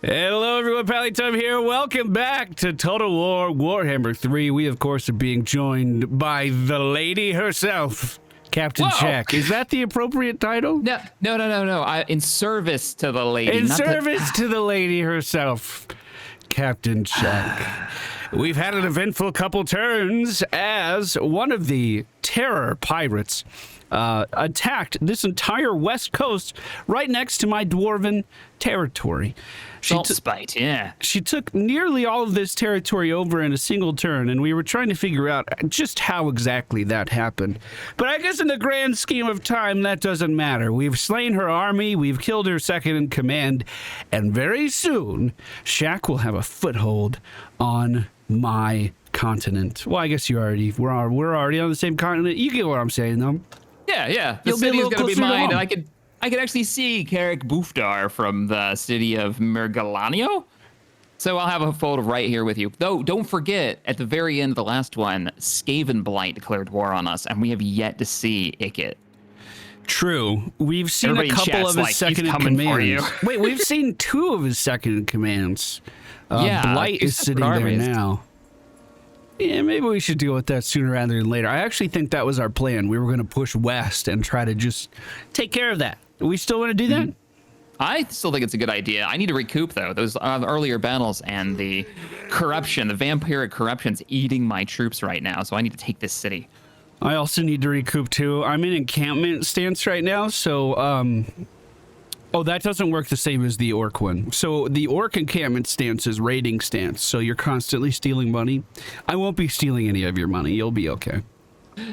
Hello everyone, Pallytime here. Welcome back to Total War Warhammer 3. We, of course, are being joined by the lady herself, CaptainShack. Is that the appropriate title? No. In service to the lady. In service to the lady herself, CaptainShack. We've had an eventful couple turns as one of the terror pirates attacked this entire west coast right next to my dwarven territory. Spite, yeah. She took nearly all of this territory over in a single turn, and we were trying to figure out just how exactly that happened. But I guess in the grand scheme of time, that doesn't matter. We've slain her army, we've killed her second in command, and very soon, Shack will have a foothold on my continent. Well, I guess we're already on the same continent. You get what I'm saying, though. Yeah. The city's gonna be mine, and I could actually see Carrick Bufdar from the city of Mergalanio. So I'll have a photo right here with you. Though, don't forget, at the very end of the last one, Skaven Blight declared war on us, and we have yet to see Ikit. True. We've seen Everybody a couple of his second in commands. Wait, we've seen two of his second in commands. Blight is sitting there now. Yeah, maybe we should deal with that sooner rather than later. I actually think that was our plan. We were going to push west and try to just take care of that. We still want to do that? I still think it's a good idea. I need to recoup, though. Those earlier battles and the corruption, the vampiric corruption's eating my troops right now, so I need to take this city. I also need to recoup, too. I'm in encampment stance right now, so... Oh, that doesn't work the same as the orc one. So the orc encampment stance is raiding stance, so you're constantly stealing money. I won't be stealing any of your money. You'll be okay.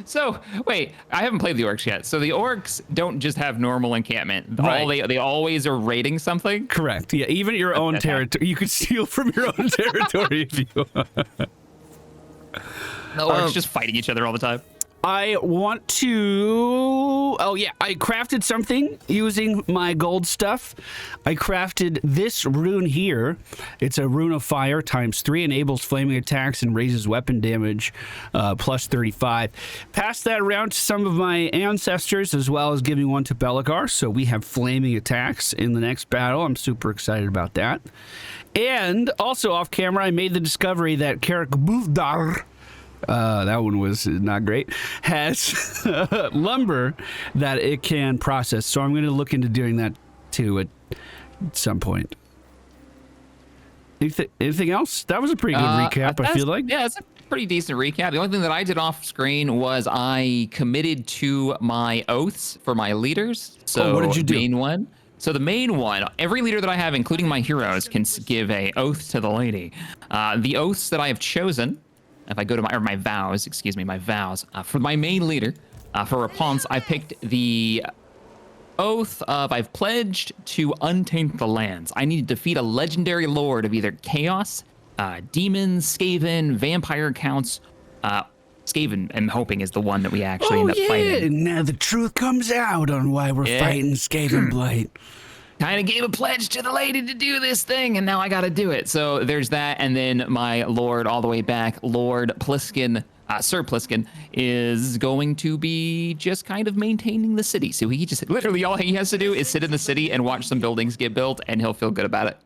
So, wait, I haven't played the orcs yet. So the orcs don't just have normal encampment. Right. They always are raiding something? Correct. Yeah, even your own territory. You could steal from your own territory if you want. The orcs just fighting each other all the time. I want to... Oh, yeah. I crafted something using my gold stuff. I crafted this rune here. It's a rune of fire ×3, enables flaming attacks and raises weapon damage plus 35. Passed that around to some of my ancestors as well as giving one to Belagar. So we have flaming attacks in the next battle. I'm super excited about that. And also off camera, I made the discovery that Carrick Bufdar... that one was not great, has lumber that it can process. So I'm going to look into doing that too at some point. Anything else? That was a pretty good recap, I feel like. Yeah, it's a pretty decent recap. The only thing that I did off screen was I committed to my oaths for my leaders. So what did you do? Main one. So the main one, every leader that I have, including my heroes, can give a oath to the lady. The oaths that I have chosen... If I go to my vows, my vows, for my main leader, for Rapunzel, I picked the oath of I've pledged to untaint the lands. I need to defeat a legendary lord of either chaos, demons, Skaven, vampire counts. Skaven, I'm hoping, is the one that we actually end up fighting. Now the truth comes out on why we're fighting Skaven Blight. Kind of gave a pledge to the lady to do this thing, and now I got to do it. So there's that, and then my lord all the way back, Lord Pliskin, Sir Pliskin, is going to be just kind of maintaining the city. So he just literally all he has to do is sit in the city and watch some buildings get built, and he'll feel good about it.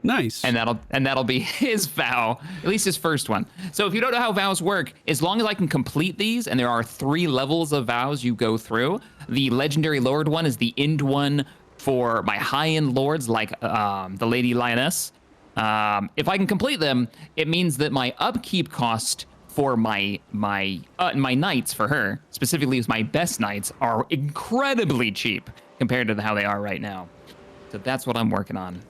Nice. And that'll be his vow, at least his first one. So if you don't know how vows work, as long as I can complete these, and there are 3 levels of vows you go through, the legendary lord one is the end one for my high-end lords like the Lady Lioness. If I can complete them, it means that my upkeep cost for my knights for her, specifically with my best knights, are incredibly cheap compared to how they are right now. So that's what I'm working on.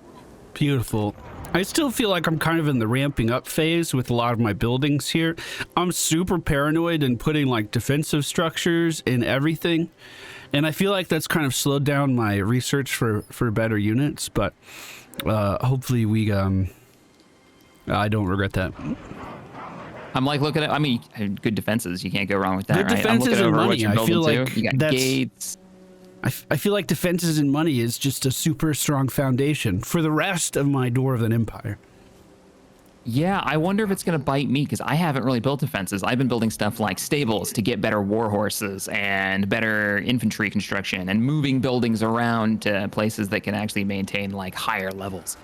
Beautiful. I still feel like I'm kind of in the ramping up phase with a lot of my buildings here. I'm super paranoid and putting like defensive structures in everything. And I feel like that's kind of slowed down my research for better units, but hopefully we, I don't regret that. I'm like looking at, I mean, good defenses. You can't go wrong with that, good right? Defenses and money. I feel like you got gates. I feel like defenses and money is just a super strong foundation for the rest of my Dwarven Empire. Yeah, I wonder if it's going to bite me because I haven't really built defenses. I've been building stuff like stables to get better war horses and better infantry construction and moving buildings around to places that can actually maintain like higher levels.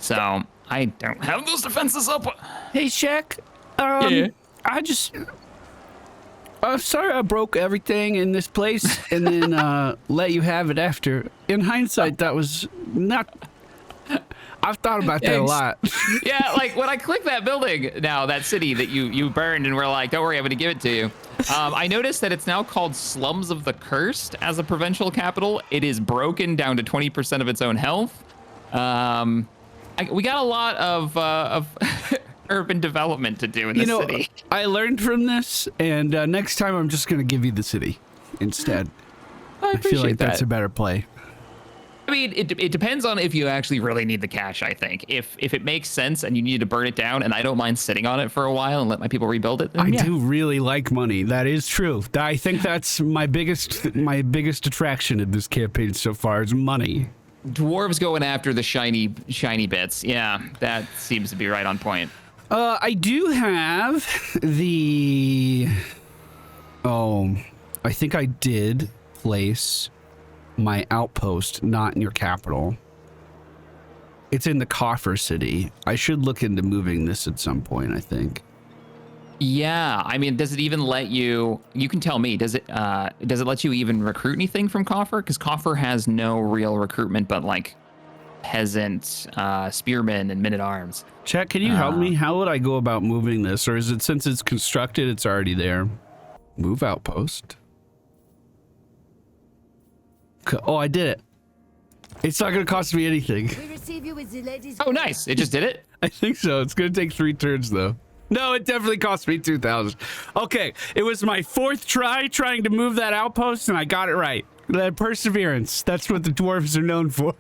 So I don't have those defenses up. Hey, Shack. Yeah. I'm sorry I broke everything in this place and then let you have it after. In hindsight, that was not... I've thought about that a lot. Yeah, like when I click that building now, that city that you burned, and we're like, don't worry, I'm going to give it to you. I noticed that it's now called Slums of the Cursed as a provincial capital. It is broken down to 20% of its own health. We got a lot of urban development to do in this city. I learned from this, and next time I'm just going to give you the city instead. I feel like that's a better play. I mean, it depends on if you actually really need the cash, I think. If it makes sense and you need to burn it down, and I don't mind sitting on it for a while and let my people rebuild it, then I do really like money. That is true. I think that's my biggest attraction in this campaign so far is money. Dwarves going after the shiny bits. Yeah, that seems to be right on point. I do have the... Oh, I think I did place my outpost not in your capital. It's in the Coffer City. I should look into moving this at some point, I think. Yeah, I mean, does it even let you can tell me, does it let you even recruit anything from Coffer? Because Coffer has no real recruitment but like peasant, spearmen, and men-at-arms. Chat, can you help me? How would I go about moving this? Or is it, since it's constructed, it's already there? Move outpost. Oh, I did it. It's not going to cost me anything. Oh, nice. It just did it? I think so. It's going to take 3 turns, though. No, it definitely cost me 2,000. Okay, it was my 4th try trying to move that outpost, and I got it right. That perseverance. That's what the dwarves are known for.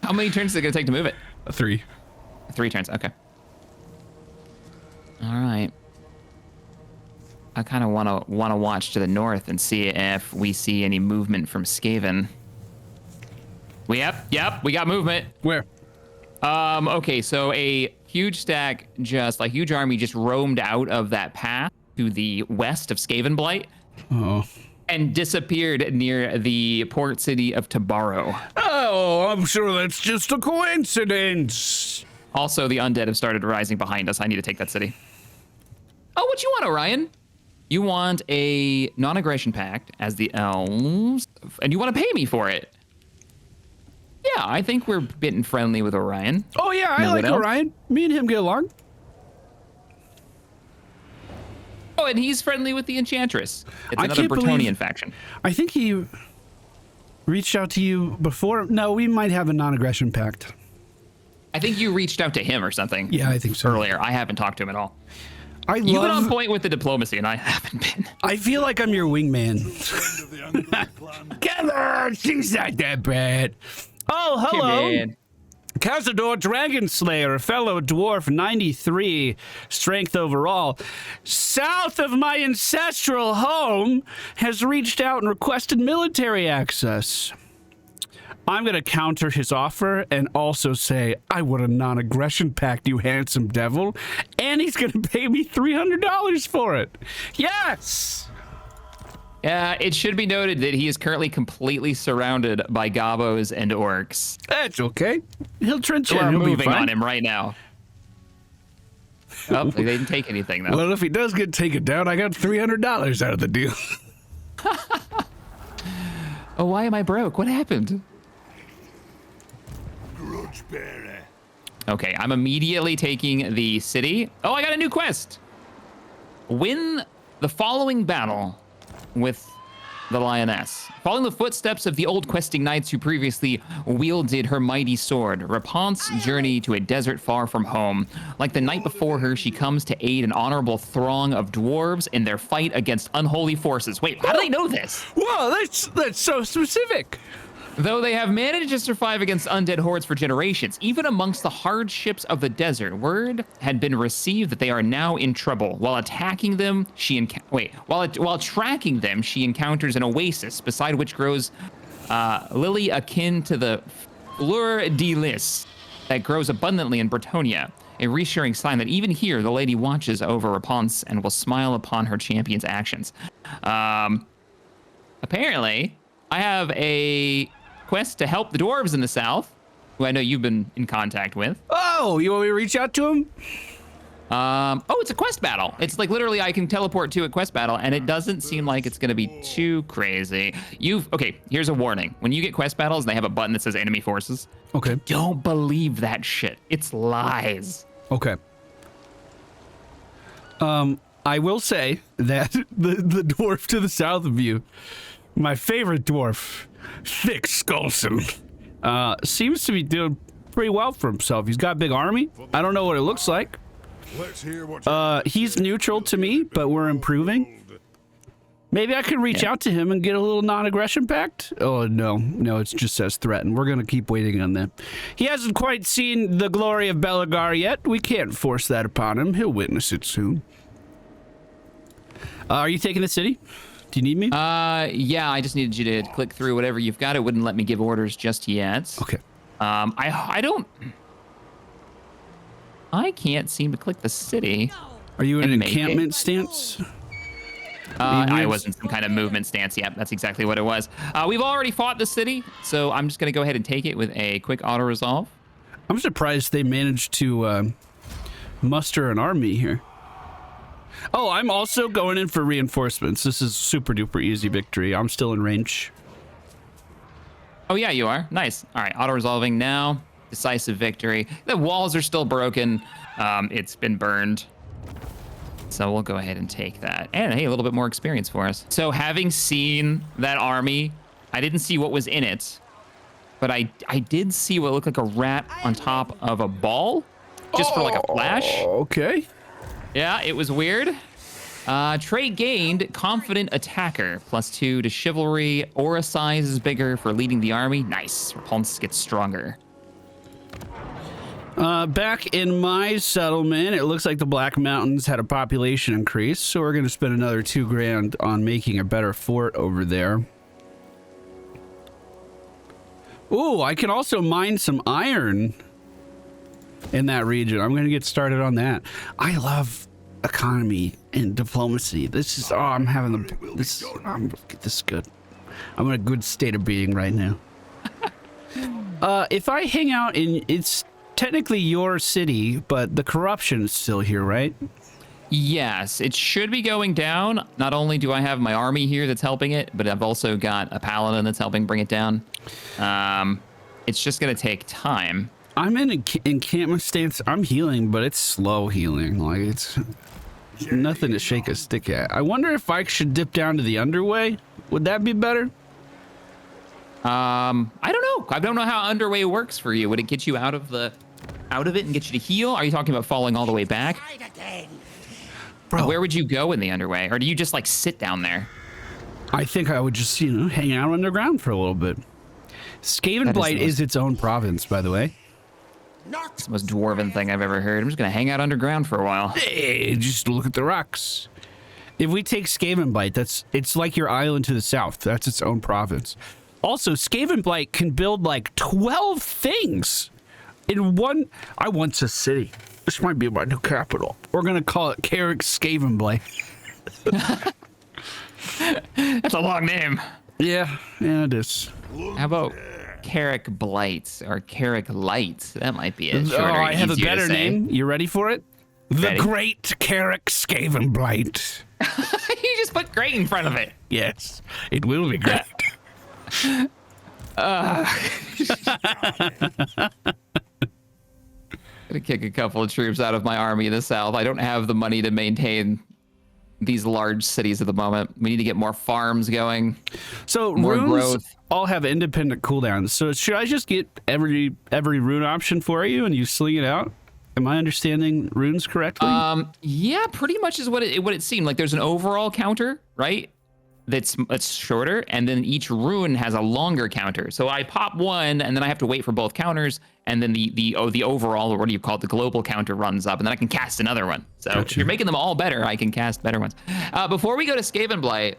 How many turns is it going to take to move it? 3. 3 turns. Okay. All right. I kind of want to watch to the north and see if we see any movement from Skaven. Yep, we got movement. Where? Okay, so a huge huge army just roamed out of that path to the west of Skaven Blight. Oh. And disappeared near the port city of Tabaro. Oh, I'm sure that's just a coincidence. Also, the undead have started rising behind us. I need to take that city. Oh, what you want, Orion? You want a non-aggression pact as the elves, and you want to pay me for it. Yeah, I think we're bitten friendly with Orion. Oh, yeah, I like Orion. Me and him get along. Oh, and he's friendly with the Enchantress. It's another Bretonnian faction. I think he reached out to you before. No, we might have a non-aggression pact. I think you reached out to him or something. Yeah, I think so. Earlier. I haven't talked to him at all. You've been on point with the diplomacy, and I haven't been. I feel like I'm your wingman. Come on, she's not that bad. Oh, hello. Cazador Dragonslayer, a fellow dwarf, 93 strength overall, south of my ancestral home, has reached out and requested military access. I'm going to counter his offer and also say, I want a non-aggression pact, you handsome devil. And he's going to pay me $300 for it. Yes! It should be noted that he is currently completely surrounded by gobos and orcs. That's okay. He'll trench in. We're He'll moving be fine. on him right now. Oh, they didn't take anything, though. Well, if he does get taken down, I got $300 out of the deal. Oh, why am I broke? What happened? Okay, I'm immediately taking the city. Oh, I got a new quest. Win the following battle with the lioness. Following the footsteps of the old questing knights who previously wielded her mighty sword, Rapunzel's journey to a desert far from home. Like the night before her, she comes to aid an honorable throng of dwarves in their fight against unholy forces. Wait, how do they know this? Whoa, that's so specific. Though they have managed to survive against undead hordes for generations, even amongst the hardships of the desert, word had been received that they are now in trouble. While tracking them, she encounters an oasis beside which grows lily akin to the fleur de lis that grows abundantly in Bretonnia. A reassuring sign that even here, the lady watches over Rapunzel and will smile upon her champion's actions. Apparently, I have a quest to help the dwarves in the south, who I know you've been in contact with. Oh, you want me to reach out to him? Oh, it's a quest battle. It's like literally I can teleport to a quest battle, and it doesn't seem like it's gonna be too crazy. Okay, here's a warning. When you get quest battles, they have a button that says enemy forces. Okay. Don't believe that shit. It's lies. Okay. I will say that the dwarf to the south of you, my favorite dwarf, Thick Skullson, seems to be doing pretty well for himself. He's got a big army. I don't know what it looks like. He's neutral to me, but we're improving. Maybe I could reach out to him and get a little non-aggression pact? Oh, no, it just says threaten. We're going to keep waiting on that. He hasn't quite seen the glory of Belagar yet. We can't force that upon him. He'll witness it soon. Are you taking the city? Do you need me? Yeah, I just needed you to click through whatever you've got. It wouldn't let me give orders just yet. Okay. I can't seem to click the city. Are you in an encampment stance? I was in some kind of movement stance. Yep, that's exactly what it was. We've already fought the city, so I'm just going to go ahead and take it with a quick auto-resolve. I'm surprised they managed to muster an army here. Oh, I'm also going in for reinforcements. This is super-duper easy victory. I'm still in range. Oh, yeah, you are. Nice. All right, auto-resolving now. Decisive victory. The walls are still broken. It's been burned. So we'll go ahead and take that. And hey, a little bit more experience for us. So having seen that army, I didn't see what was in it, but I did see what looked like a rat on top of a ball, just for like a flash. Okay. Yeah, it was weird. Trait gained, confident attacker, +2 to chivalry. Aura size is bigger for leading the army. Nice. Repulse gets stronger. Back in my settlement, it looks like the Black Mountains had a population increase, so we're going to spend another $2 grand on making a better fort over there. Ooh, I can also mine some iron in that region. I'm going to get started on that. I love economy and diplomacy. This is, I'm having this is good. I'm in a good state of being right now. If I hang out in, it's technically your city, but the corruption is still here, right? Yes, it should be going down. Not only do I have my army here that's helping it, but I've also got a paladin that's helping bring it down. It's just going to take time. I'm in an encampment stance. I'm healing, but it's slow healing. Like, it's nothing to shake a stick at. I wonder if I should dip down to the underway. Would that be better? I don't know. I don't know how underway works for you. Would it get you out of it and get you to heal? Are you talking about falling all the way back? Bro, where would you go in the underway? Or do you just like sit down there? I think I would just, hang out underground for a little bit. Skaven Blight is its own province, by the way. It's the most dwarven thing I've ever heard. I'm just going to hang out underground for a while. Hey, just look at the rocks. If we take Skaven Blight, it's like your island to the south. That's its own province. Also, Skaven Blight can build like 12 things in one. I want a city. This might be my new capital. We're going to call it Carrick Skaven Blight. That's a long name. Yeah, it is. How about Carrick Blight or Carrick Light? That might be it. Shorter, I have a better name. You ready for it? The Great Carrick Skaven Blight. You just put great in front of it. Yes, it will be great. Gonna kick a couple of troops out of my army in the south. I don't have the money to maintain these large cities at the moment. We need to get more farms going. So more runes growth. all have independent cooldowns. So should I just get every rune option for you and you sling it out? Am I understanding runes correctly? Yeah, pretty much is what it seemed. Like there's an overall counter, right? That's shorter, and then each rune has a longer counter. So I pop one, and then I have to wait for both counters, and then the overall, or what do you call it, the global counter runs up, and then I can cast another one. So if you're making them all better, I can cast better ones. Before we go to Skaven Blight,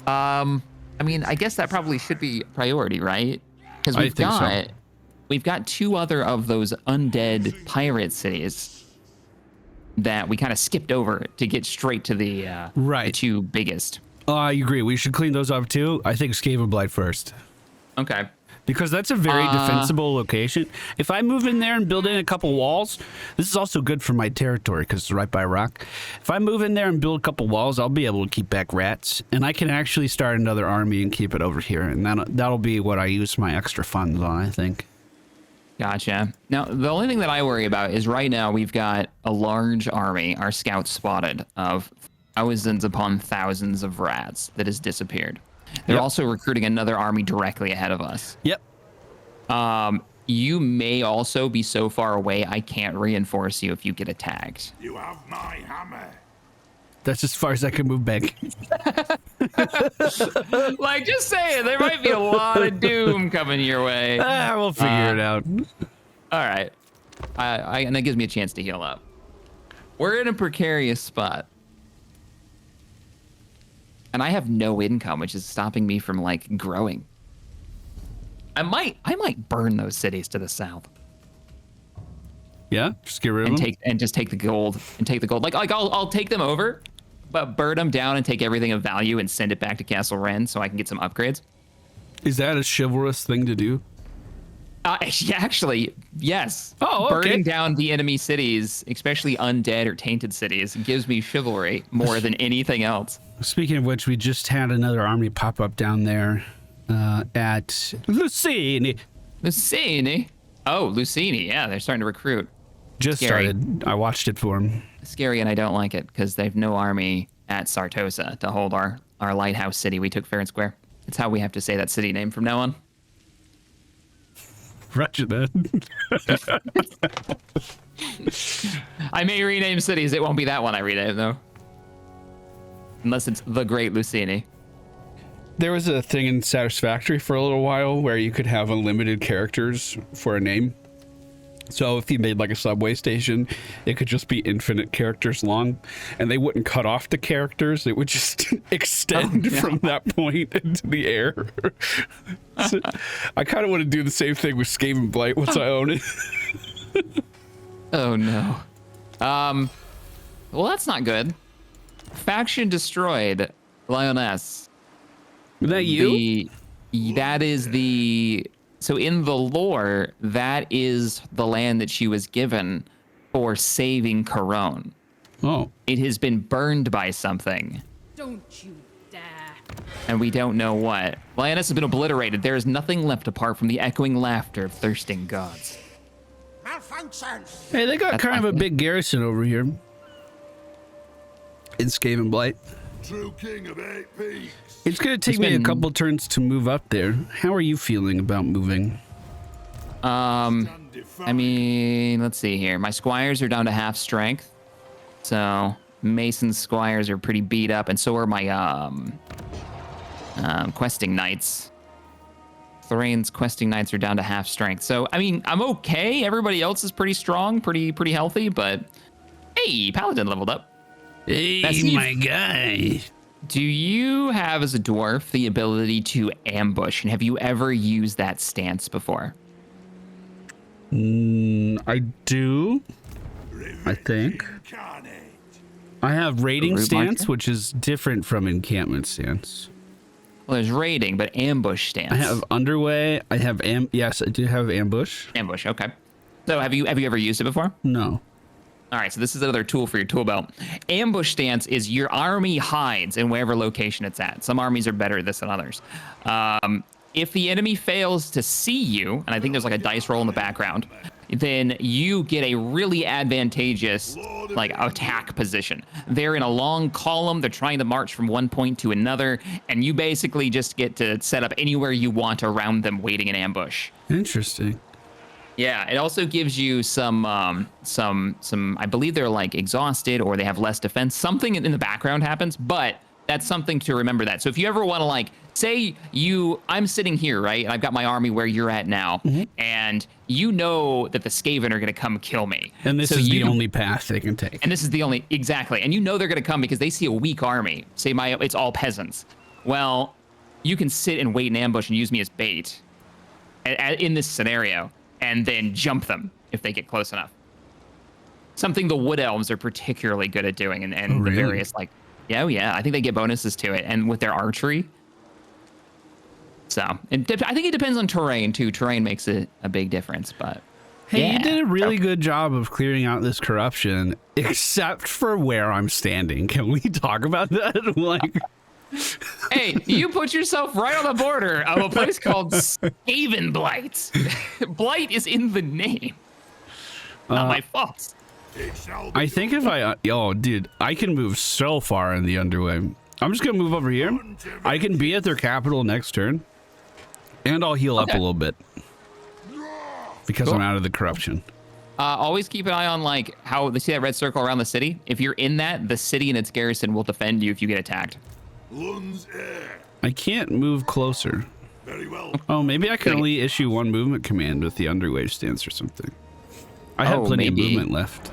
I mean, I guess that probably should be priority, right? Because we've got two other of those undead pirate cities that we kind of skipped over to get straight to the two biggest. I agree. We should clean those up too. I think Skaven Blight first. Okay. Because that's a very defensible location. If I move in there and build in a couple walls, this is also good for my territory because it's right by rock. If I move in there and build a couple walls, I'll be able to keep back rats, and I can actually start another army and keep it over here, and that'll be what I use my extra funds on, I think. Gotcha. Now, the only thing that I worry about is right now we've got a large army, our scouts spotted, of thousands upon thousands of rats that has disappeared. They're also recruiting another army directly ahead of us. Yep. You may also be so far away, I can't reinforce you if you get attacked. You have my hammer. That's as far as I can move back. Like, just saying, there might be a lot of doom coming your way. We'll figure it out. All right. And that gives me a chance to heal up. We're in a precarious spot. And I have no income, which is stopping me from, like, growing. I might burn those cities to the south. Yeah, just get rid of them. And just take the gold and take the gold. Like I'll take them over, but burn them down and take everything of value and send it back to Castle Ren so I can get some upgrades. Is that a chivalrous thing to do? Yeah, actually, yes. Oh, okay. Burning down the enemy cities, especially undead or tainted cities, gives me chivalry more than anything else. Speaking of which, we just had another army pop up down there at Lucini. Lucini? Oh, Lucini. Yeah, they're starting to recruit. Just started. I watched it for him. Scary, and I don't like it because they have no army at Sartosa to hold our lighthouse city we took fair and square. It's how we have to say that city name from now on. Roger that. I may rename cities. It won't be that one I rename, though. Unless it's the Great Lucini. There was a thing in Satisfactory for a little while where you could have unlimited characters for a name. So if you made like a subway station, it could just be infinite characters long, and they wouldn't cut off the characters. It would just extend from that point into the air. So I kind of want to do the same thing with Skaven Blight once I own it. Oh, no. Well, that's not good. Faction destroyed. Lioness. Was that you? That is the... So in the lore, that is the land that she was given for saving Corone. Oh. It has been burned by something. Don't you dare. And we don't know what. Lioness has been obliterated. There is nothing left apart from the echoing laughter of thirsting gods. Malfunction. Hey, they got kind of a big garrison over here. In Skaven Blight. True king of 8 peaks. It's going to take me a couple turns to move up there. How are you feeling about moving? I mean, let's see here. My squires are down to half strength. So Mason's squires are pretty beat up, and so are my questing knights. Thoraine's questing knights are down to half strength. So, I mean, I'm okay. Everybody else is pretty strong, pretty healthy, but hey, Paladin leveled up. Hey, my guy. Do you have, as a dwarf, the ability to ambush? And have you ever used that stance before? I do. I think. I have raiding stance, which is different from encampment stance. Well, there's raiding, but ambush stance. I have underway. I have yes, I do have ambush. Ambush, okay. So have you ever used it before? No. All right, so this is another tool for your tool belt. Ambush stance is your army hides in wherever location it's at. Some armies are better at this than others. If the enemy fails to see you, and I think there's like a dice roll in the background, then you get a really advantageous like attack position. They're in a long column. They're trying to march from one point to another, and you basically just get to set up anywhere you want around them, waiting in ambush. Interesting. Yeah, it also gives you some, I believe they're like exhausted or they have less defense. Something in the background happens, but that's something to remember that. So if you ever want to like, say I'm sitting here, right? And I've got my army where you're at now, and you know that the Skaven are going to come kill me. And this is the only path they can take. And this is the only, exactly. And you know they're going to come because they see a weak army. Say it's all peasants. Well, you can sit and wait in ambush and use me as bait in this scenario, and then jump them if they get close enough. Something the wood elves are particularly good at doing, and the various like, yeah, I think they get bonuses to it, and with their archery. So I think it depends on terrain too. Terrain makes it a big difference, but. Hey, yeah. you did a really good job of clearing out this corruption, except for where I'm standing. Can we talk about that? Like, Hey, you put yourself right on the border of a place called Skaven Blight. Blight is in the name. Not my fault. It shall I be think if I, oh, dude, I can move so far in the underway. I'm just gonna move over here. I can be at their capital next turn, and I'll heal up a Okay. little bit because Cool. I'm out of the corruption. Always keep an eye on like how they see that red circle around the city. If you're in that, the city and its garrison will defend you if you get attacked. Lun's air. I can't move closer. Very well. Oh, maybe I can only issue one movement command with the underwave stance or something. I have Oh, plenty maybe. of movement left.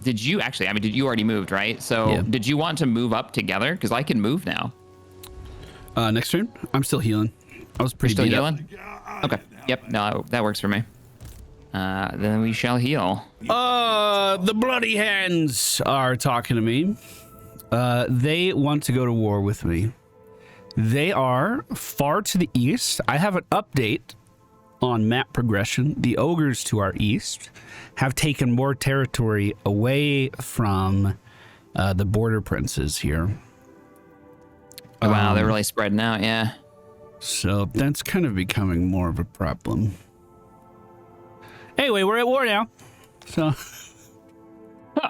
Did you actually? I mean, did you already moved, right? So Yeah. did you want to move up together? Because I can move now. Next turn, I'm still healing. I was You're pretty still beat up. healing? Okay. Yep. No, that works for me. Then we shall heal. The bloody hands are talking to me. They want to go to war with me. They are far to the east. I have an update on map progression. The ogres to our east have taken more territory away from the border princes here. Wow, they're really spreading out. Yeah. So that's kind of becoming more of a problem. Anyway, we're at war now. So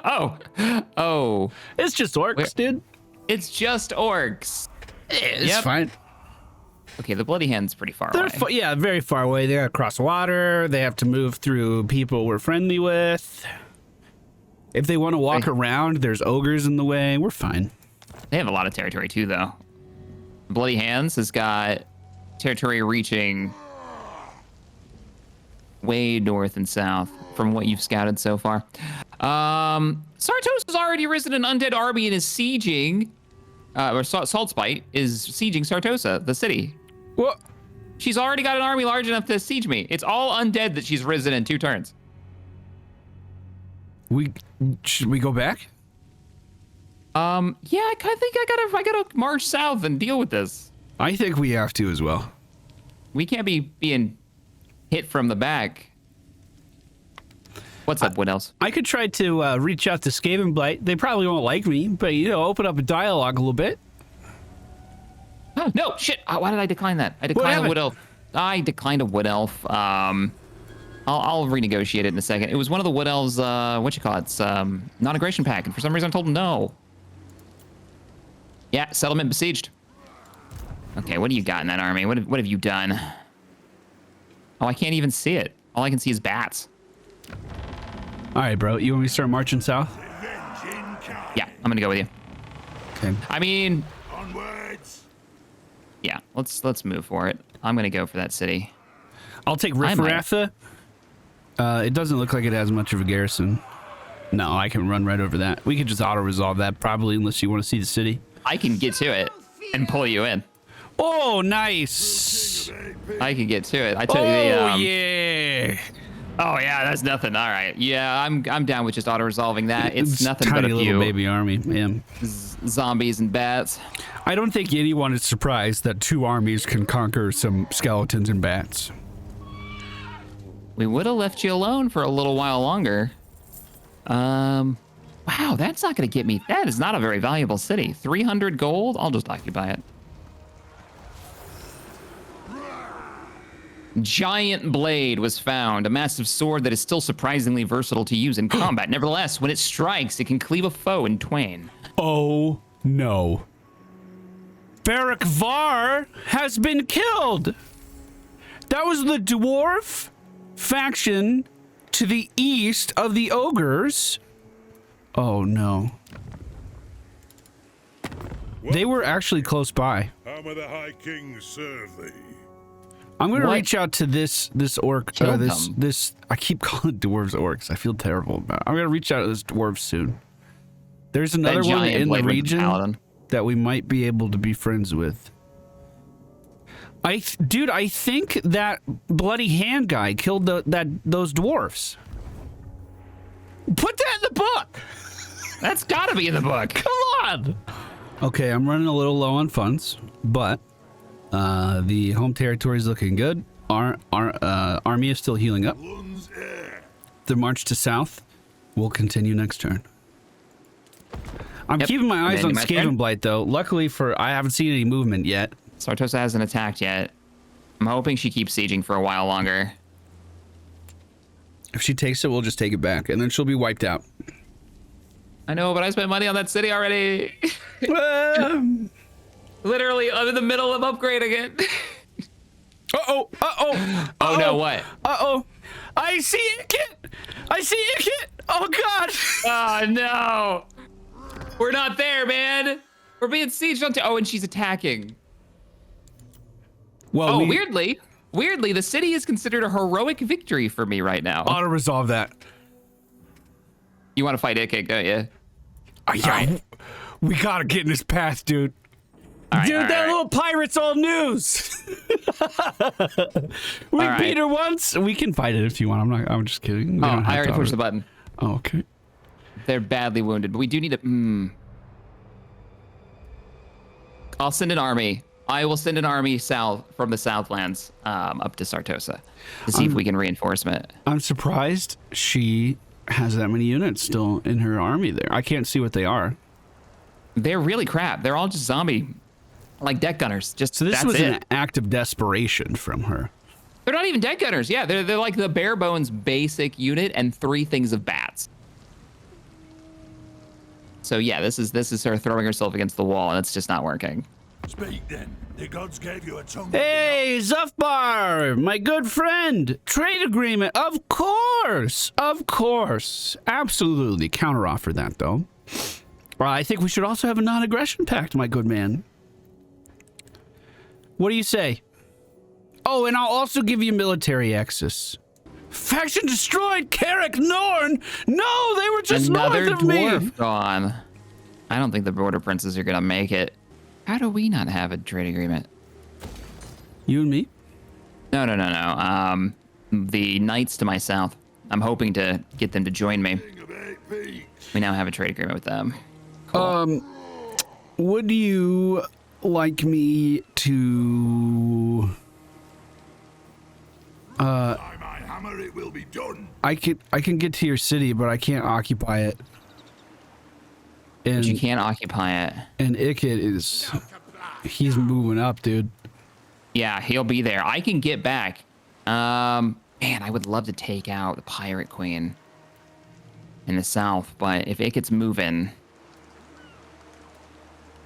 Oh. it's just orcs, Where- dude. It's just orcs. It's Yep. fine. Okay, the bloody hand's pretty far They're away. yeah, very far away. They gotta cross water. They have to move through people we're friendly with. If they want to walk Hey. around, there's ogres in the way. We're fine. They have a lot of territory too, though. Bloody Hands has got territory reaching way north and south from what you've scouted so far. Sartos has already risen an undead army and is sieging, or Saltspite is sieging Sartosa, the city. Well, She's already got an army large enough to siege me. It's all undead that she's risen in 2 turns. should we go back? Yeah, I think I gotta march south and deal with this. I think we have to as well. We can't be being hit from the back. What's up, what else? I could try to reach out to Skaven Blight. They probably won't like me, but open up a dialogue a little bit. Oh, no, shit. Why did I decline that? I declined a happened? wood elf. I declined a wood elf. I'll renegotiate it in a second. It was one of the wood elves, non-aggression pack, and for some reason I told him no. Yeah, settlement besieged. Okay, what do you got in that army? What have you done? Oh, I can't even see it. All I can see is bats. All right, bro. You want me to start marching south? Revenge in kind. Yeah, I'm gonna go with you. Okay. I mean, Onwards. yeah, let's move for it. I'm gonna go for that city. I'll take I might. Rifferatha. It doesn't look like it has much of a garrison. No, I can run right over that. We could just auto-resolve that, probably, unless you want to see the city. I can get to it and pull you in. Oh, nice. I can get to it. I tell Oh, you the, yeah. Oh yeah, that's nothing. All right. Yeah, I'm down with just auto resolving that. It's nothing tiny but a little few baby army. Yeah. zombies and bats. I don't think anyone is surprised that 2 armies can conquer some skeletons and bats. We would have left you alone for a little while longer. Wow, that's not going to get me. That is not a very valuable city. 300 gold. I'll just occupy it. Giant Blade was found, a massive sword that is still surprisingly versatile to use in combat. Nevertheless, when it strikes, it can cleave a foe in twain. Oh, no. Barak Var has been killed. That was the dwarf faction to the east of the ogres. Oh, no. They were actually close by. How may the High King serve thee? I'm gonna What? reach out to this orc. Kill This them. this. I keep calling dwarves orcs. I feel terrible about it. I'm gonna reach out to this dwarf soon. There's another That one giant in the blade with the region paladin. that we might be able to be friends with. Dude, I think that bloody hand guy killed those dwarfs. Put that in the book. That's gotta be in the book. Come on. Okay, I'm running a little low on funds, but the home territory is looking good. Our army is still healing up. Lun's air. The march to south will continue next turn. I'm Yep. keeping my eyes on Amending my turn. Skaven Blight, though. Luckily I haven't seen any movement yet. Sartosa hasn't attacked yet. I'm hoping she keeps sieging for a while longer. If she takes it, we'll just take it back, and then she'll be wiped out. I know, but I spent money on that city already. Um, Literally, I'm in the middle of upgrading it. Uh-oh, uh-oh. Oh no, what? Uh-oh. I see it, kid. I see it, kid. Oh, God. Oh no. We're not there, man. We're being sieged on. Oh, and she's attacking. Well, Oh, weirdly, the city is considered a heroic victory for me right now. auto-resolve that. You want to fight Ikik, don't you? Yeah, right. we gotta get in this path, dude. All right, Dude, all right, that all right. little pirate's all news. We All right. beat her once. We can fight it if you want. I'm just kidding. We Oh, don't have I already to pushed the button. Oh, okay. They're badly wounded, but we do need to. I'll send an army. I will send an army south from the Southlands up to Sartosa to see if we can reinforcement. I'm surprised she has that many units still in her army there. I can't see what they are. They're really crap. They're all just zombie, like deck gunners. Just So this that's was it. an act of desperation from her. They're not even deck gunners. Yeah, they're like the bare bones basic unit and 3 things of bats. So yeah, this is her throwing herself against the wall, and it's just not working. Speak then. The gods gave you a tongue. Hey, Zufbar, my good friend. Trade agreement, of course. Of course. Absolutely. Counteroffer that, though. Well, I think we should also have a non-aggression pact, my good man. What do you say? Oh, and I'll also give you military access. Faction destroyed, Carrick Norn. No, they were just Another north of me. dwarf gone. I don't think the border princes are gonna make it. How do we not have a trade agreement? You and me? No. The knights to my south. I'm hoping to get them to join me. King of 8 peaks. We now have a trade agreement with them. Would you like me to? By my hammer, it will be done. I can get to your city, but I can't occupy it. And But you can't occupy it. and Ikit is he's moving up, dude. Yeah, he'll be there. I can get back. Man, I would love to take out the pirate queen in the south, but if Ikit's moving,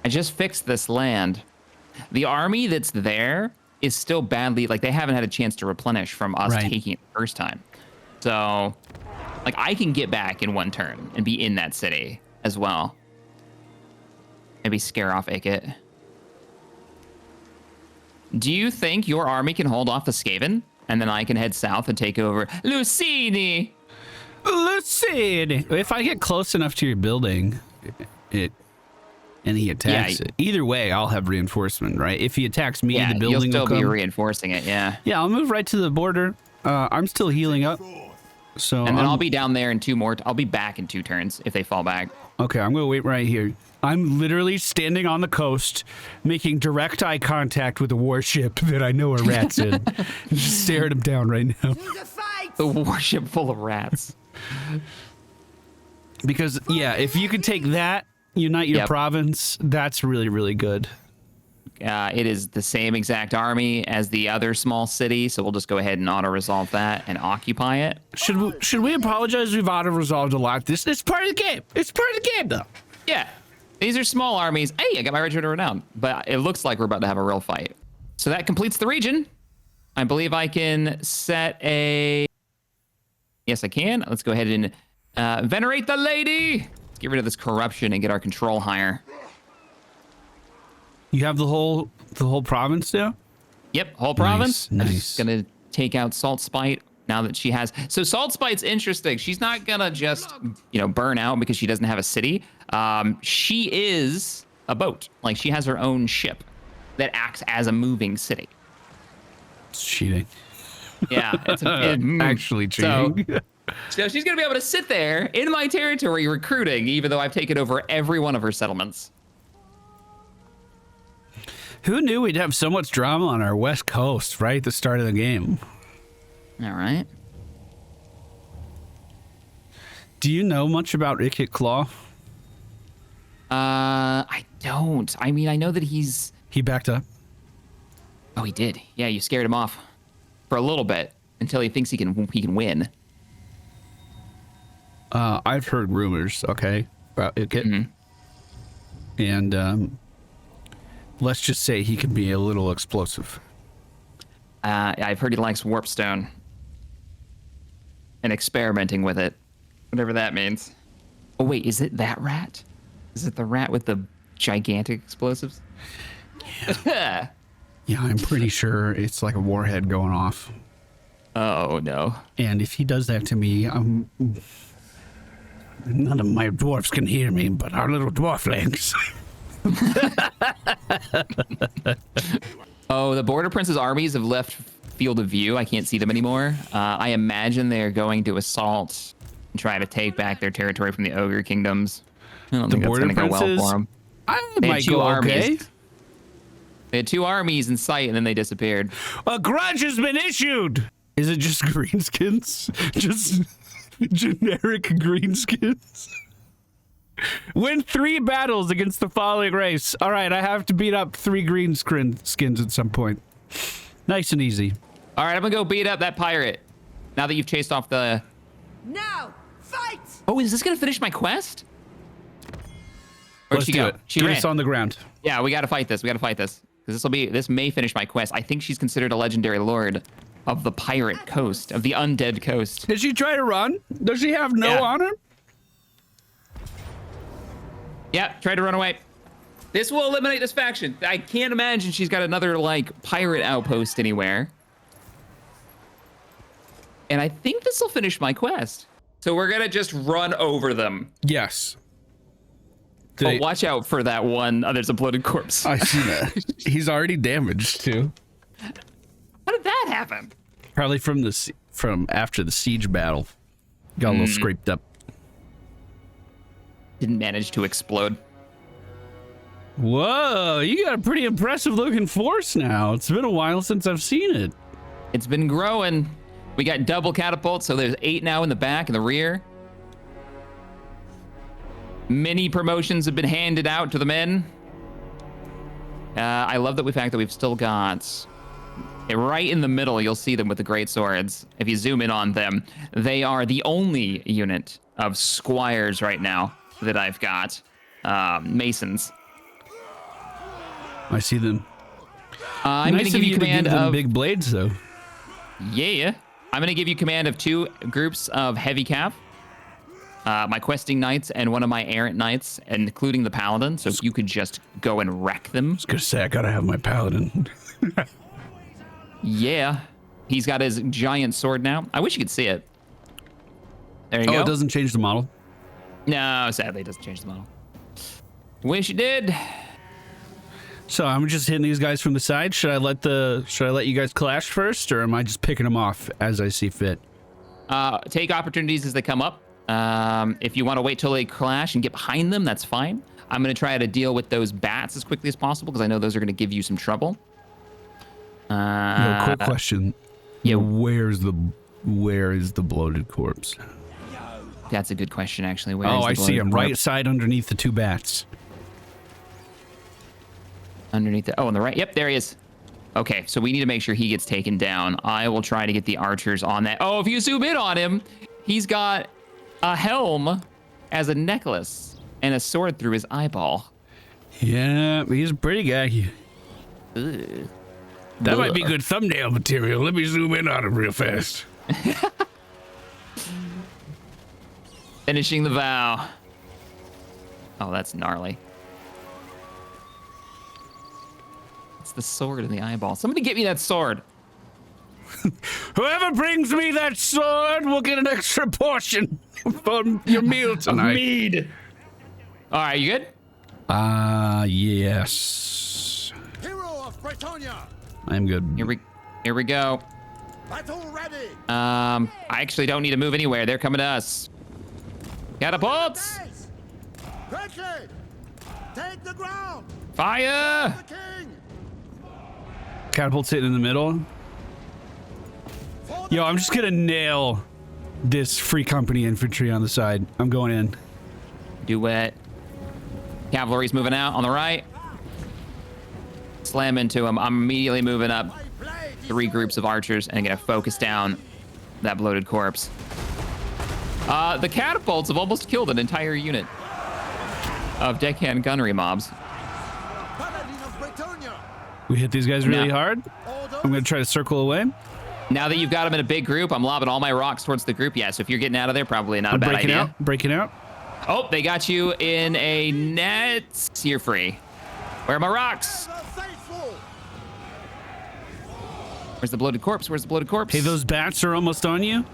I just fixed this land. The army that's there is still badly, like they haven't had a chance to replenish from us Right. taking it the first time. So, like I can get back in 1 turn and be in that city as well. Maybe scare off Ikit. Do you think your army can hold off the Skaven? And then I can head south and take over Lucini. Let's see. If I get close enough to your building, and he attacks Yeah. it. Either way, I'll have reinforcement, right? If he attacks me, Yeah, the you'll building still will be come. reinforcing it, yeah. Yeah, I'll move right to the border. I'm still healing up, so And then I'm- I'll be down there in 2 more. I'll be back in 2 turns if they fall back. Okay, I'm gonna wait right here. I'm literally standing on the coast, making direct eye contact with a warship that I know are rats in. Just staring them down right now. The warship full of rats. Because yeah, if you could take that, unite your Yep. province, that's really, really good. It is the same exact army as the other small city, so we'll just go ahead and auto-resolve that and occupy it. Should we apologize? We've auto-resolved a lot. It's part of the game. It's part of the game, though. Yeah, these are small armies. Hey, I got my Regiment of Renown, but it looks like we're about to have a real fight. So that completes the region. I believe I can set a... Yes, I can. Let's go ahead and venerate the lady. Let's get rid of this corruption and get our control higher. You have the whole province now? Yep, whole province. Nice. I'm just gonna take out Salt Spite now that she has. So Salt Spite's interesting. She's not gonna just burn out because she doesn't have a city. She is a boat. Like she has her own ship that acts as a moving city. It's cheating. Yeah, it's Actually cheating. So she's gonna be able to sit there in my territory recruiting, even though I've taken over every one of her settlements. Who knew we'd have so much drama on our west coast right at the start of the game? All right. Do you know much about Ikit Claw? I don't. I mean, I know that he's... He backed up. Oh, he did. Yeah, you scared him off for a little bit until he thinks he can win. I've heard rumors, okay, about Ikit. Mm-hmm. And let's just say he can be a little explosive. I've heard he likes warpstone and experimenting with it, whatever that means. Oh, wait, is it that rat? Is it the rat with the gigantic explosives? Yeah. Yeah, I'm pretty sure it's like a warhead going off. Oh, no. And if he does that to me, none of my dwarfs can hear me, but our little dwarflings. Oh, the Border Prince's armies have left field of view. I can't see them anymore. I imagine they're going to assault and try to take back their territory from the Ogre Kingdoms. I don't think that's going to go well for them. They had two armies. They had two armies in sight, and then they disappeared. A grudge has been issued! Is it just greenskins? Just generic greenskins? Win 3 battles against the following race. All right, I have to beat up 3 greenskins at some point. Nice and easy. All right, I'm going to go beat up that pirate now that you've chased off the... Now, fight! Oh, is this going to finish my quest? Where'd she go? She ran. Get us on the ground. Yeah, we got to fight this. We got to fight this. Because this may finish my quest. I think she's considered a legendary lord of the pirate coast, of the undead coast. Did she try to run? Does she have no honor? Yeah, try to run away. This will eliminate this faction. I can't imagine she's got another, like, pirate outpost anywhere. And I think this will finish my quest. So we're going to just run over them. Yes. But watch out for that one. Oh, there's a bloated corpse. I see that. He's already damaged, too. How did that happen? Probably from after the siege battle. Got a little scraped up. Didn't manage to explode. Whoa, you got a pretty impressive looking force now. It's been a while since I've seen it. It's been growing. We got double catapults, so there's 8 now in the back and the rear. Many promotions have been handed out to the men. I love the fact that we've still got... right in the middle, you'll see them with the great swords. If you zoom in on them, they are the only unit of squires right now that I've got. Masons. I see them. I'm going to give you command of big blades, though. Yeah. I'm going to give you command of 2 groups of heavy cav. My questing knights and one of my errant knights, including the paladin. So if you could just go and wreck them. I was going to say, I got to have my paladin. Yeah. He's got his giant sword now. I wish you could see it. There you go. Oh, it doesn't change the model? No, sadly, it doesn't change the model. Wish you did. So I'm just hitting these guys from the side. Should I let you guys clash first, or am I just picking them off as I see fit? Take opportunities as they come up. If you want to wait till they clash and get behind them, that's fine. I'm going to try to deal with those bats as quickly as possible because I know those are going to give you some trouble. Quick question. Yeah. Where is the bloated corpse? That's a good question, actually. I see him right side underneath the 2 bats. Underneath the... Oh, on the right. Yep, there he is. Okay, so we need to make sure he gets taken down. I will try to get the archers on that. Oh, if you zoom in on him, he's got a helm as a necklace and a sword through his eyeball. Yeah, he's a pretty guy. Ugh. That might be good thumbnail material. Let me zoom in on him real fast. Finishing the vow. Oh, that's gnarly. It's the sword in the eyeball. Somebody get me that sword. Whoever brings me that sword will get an extra portion from your meal tonight. Mead. All right, you good? Yes. Hero of Bretonia! I'm good. Here we go. Battle ready! I actually don't need to move anywhere. They're coming to us. Catapults! Quickly! Take the ground! Fire! The king! catapult sitting in the middle. Yo, I'm just gonna nail this free company infantry on the side. I'm going in. Do it. Cavalry's moving out on the right. Slam into him. I'm immediately moving up 3 groups of archers and gonna focus down that bloated corpse. The catapults have almost killed an entire unit of deckhand gunnery mobs. We hit these guys really hard. I'm gonna try to circle away. Now that you've got them in a big group, I'm lobbing all my rocks towards the group. Yeah, so if you're getting out of there, probably not a bad idea. Breaking out. Oh, they got you in a net. You're free. Where are my rocks? Where's the bloated corpse? Where's the bloated corpse? Hey, those bats are almost on you.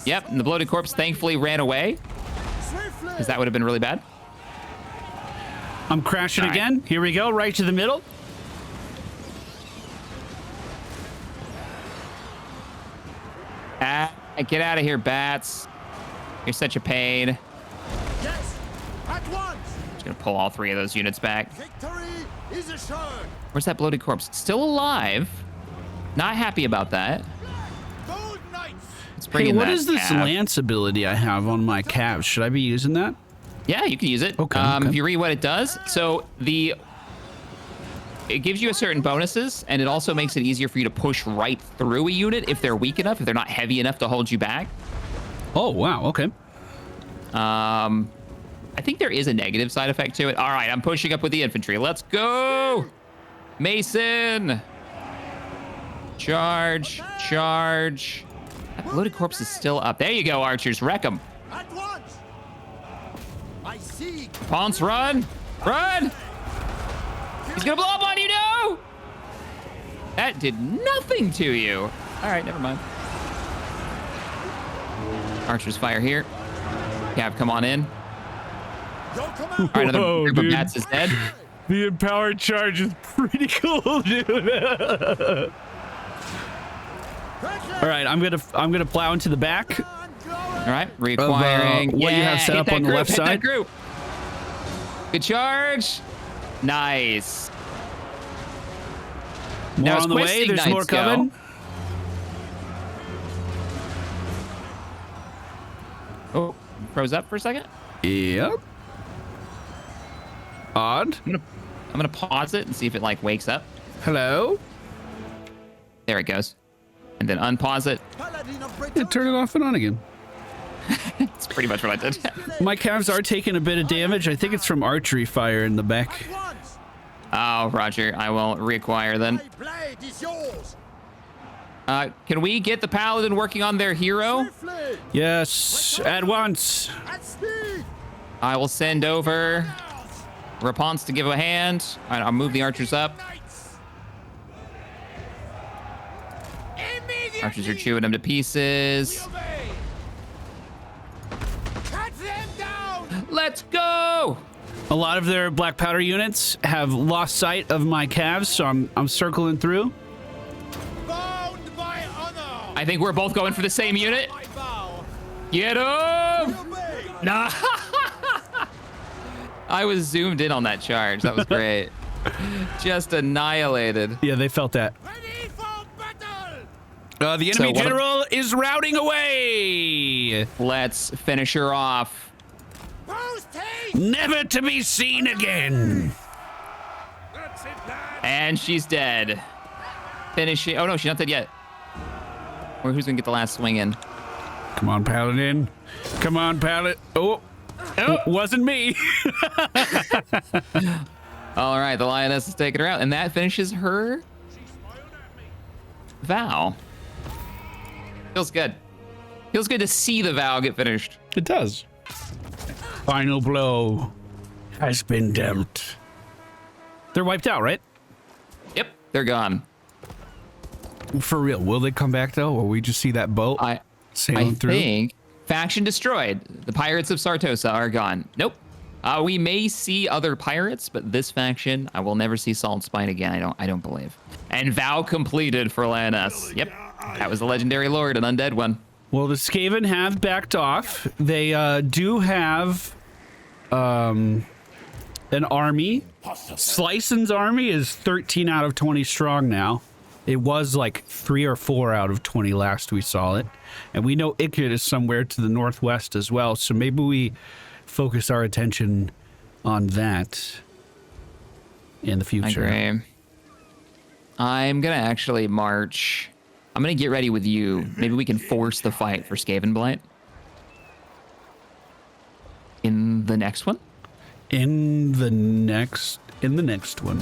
Yep, and the bloated corpse thankfully ran away, because that would have been really bad. I'm crashing All right. again. Here we go, right to the middle. Get out of here, bats. You're such a pain. Yes, at once. Just gonna pull all 3 of those units back. Victory is assured. Where's that bloated corpse? Still alive. Not happy about that. Gold knights. Let's bring Hey, in what that is this cav. lance ability I have on my calves? Should I be using that? Yeah, you can use it. Okay, If you read what it does, so it gives you a certain bonuses, and it also makes it easier for you to push right through a unit if they're weak enough, if they're not heavy enough to hold you back. Oh, wow. Okay. I think there is a negative side effect to it. All right, I'm pushing up with the infantry. Let's go, Mason. Charge, charge. That bloated corpse is still up. There you go, archers. Wreck them. At once. I see. Ponce, run, run. He's gonna blow up on you, no! That did nothing to you. All right, never mind. Archers fire here. Cav, come on in. Your command. All right, another Whoa, group of dude. bats is dead. The empowered charge is pretty cool, dude. All right, I'm gonna plow into the back. All right, requiring. what you have set hit up that on the group, left hit that side. group. Good charge. Nice. More Now, as on the quest way. There's more ignites go- coming. Oh, froze up for a second. Yep. Odd. I'm gonna pause it and see if it like wakes up. Hello. There it goes. And then unpause it. Paladin of Yeah, Britannia. turn it off and on again. That's pretty much what I did. My calves are taking a bit of damage. I think it's from archery fire in the back. At once. Oh, Roger. I will reacquire then. My blade is yours. Can we get the paladin working on their hero? Swiftly. Yes, at once. At speed. I will send over Raponce to give a hand. All right, I'll move the archers up. Knights. Immediately. Archers are chewing them to pieces. Obey. Cut them down. Let's go! A lot of their black powder units have lost sight of my calves, so I'm circling through. Bound by honor. I think we're both going for the same unit. I vow. Get him! Obey. Nah. I was zoomed in on that charge. That was great. Just annihilated. Yeah, they felt that. Ready for battle. The So enemy what- general is routing away. Let's finish her off. Post haste. Never to be seen again. That's it, lad. And she's dead. Finishing. Oh no, she's not dead yet. Or who's gonna get the last swing in? Come on, Paladin. Come on, Paladin. Oh, wasn't me. All right, the lioness is taking her out, and that finishes her vow. Feels good. Feels good to see the vow get finished. It does. Final blow has been dealt. They're wiped out, right? Yep, they're gone. For real. Will they come back though, or we just see that boat I sailing through? think faction destroyed. The pirates of Sartosa are gone. Nope. We may see other pirates, but this faction, I will never see Salt Spine again. I don't believe. And vow completed for Lannis. Yep, that was the legendary lord, an undead one. Well, the Skaven have backed off. They do have an army Slicen's army is 13 out of 20 strong now. It was like 3 or 4 out of 20 last we saw it. And we know Ikit is somewhere to the northwest as well, so maybe we focus our attention on that in the future. I agree. I'm going to actually march. I'm going to get ready with you. Maybe we can force the fight for Skaven Blight in the next one. In the next one.